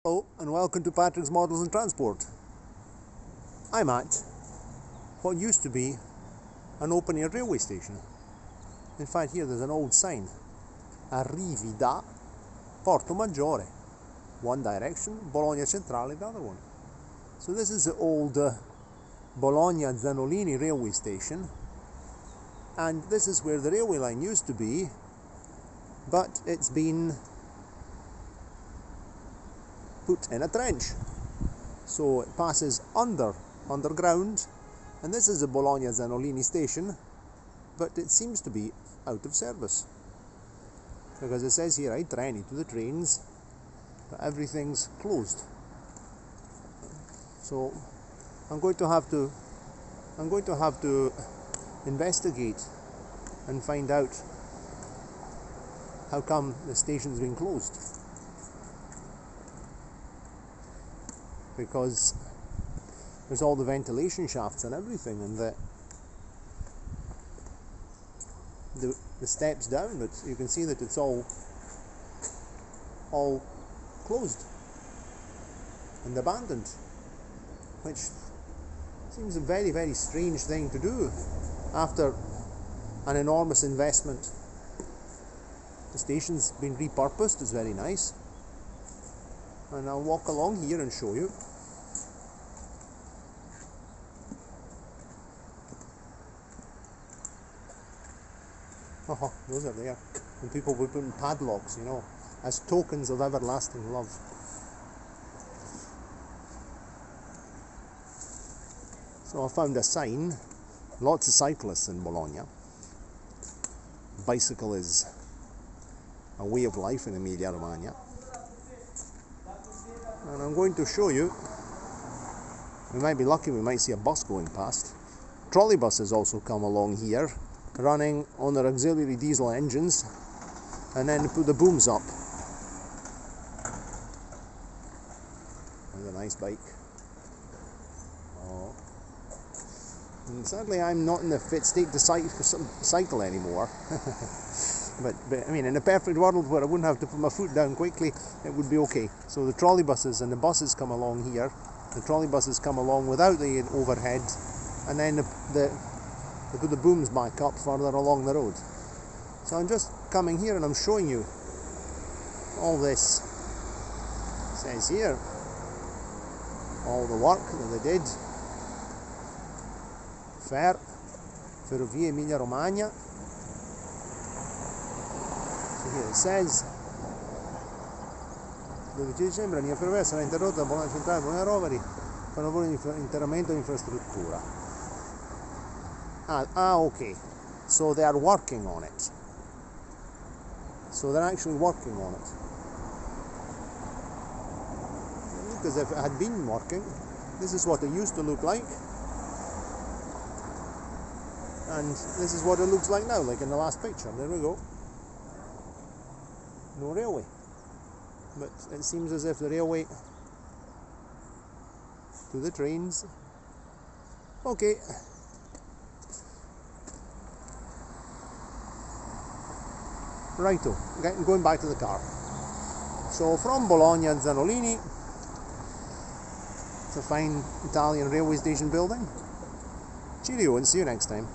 Hello and welcome to Patrick's Models and Transport. I'm at what used to be an open-air railway station. In fact, here there's an old sign, Arrivi da Portomaggiore, one direction, Bologna Centrale the other one. So this is the old Bologna Zannolini railway station, and this is where the railway line used to be, but it's been put in a trench, so it passes underground, and this is the Bologna Zannolini station, but it seems to be out of service because it says here, I treni to the trains, but everything's closed. So I'm going to have to investigate and find out how come the station's been closed. Because there's all the ventilation shafts and everything, and the steps down, but you can see that it's all closed and abandoned, which seems a very, very strange thing to do after an enormous investment. The station's been repurposed, it's very nice, and I'll walk along here and show you. Oh, those are there. And people would put in padlocks, you know, as tokens of everlasting love. So I found a sign, lots of cyclists in Bologna. Bicycle is a way of life in Emilia Romagna. And I'm going to show you, we might be lucky, we might see a bus going past. Trolley buses also come along here, running on their auxiliary diesel engines, and then put the booms up. There's a nice bike. Oh. And sadly I'm not in the fit state to cycle anymore. But I mean, in a perfect world where I wouldn't have to put my foot down quickly, it would be okay. So the trolley buses and the buses come along here. The trolley buses come along without the overhead, they put the booms back up further along the road. So I'm just coming here and I'm showing you all this. It says here all the work that they did. FER, Ferrovie Emilia Romagna. So here it says, il 12 dicembre la linea ferroviaria sarà interrotta da Bologna Centrale Bologna Roveri per lavori di interramento di infrastruttura. Okay, so they are working on it. So they're actually working on it. Because if it had been working, this is what it used to look like, and this is what it looks like now, like in the last picture. There we go. No railway. But it seems as if the railway to the trains. Okay. Righto, going back to the car. So from Bologna Zannolini, it's a fine Italian railway station building. Cheerio and see you next time.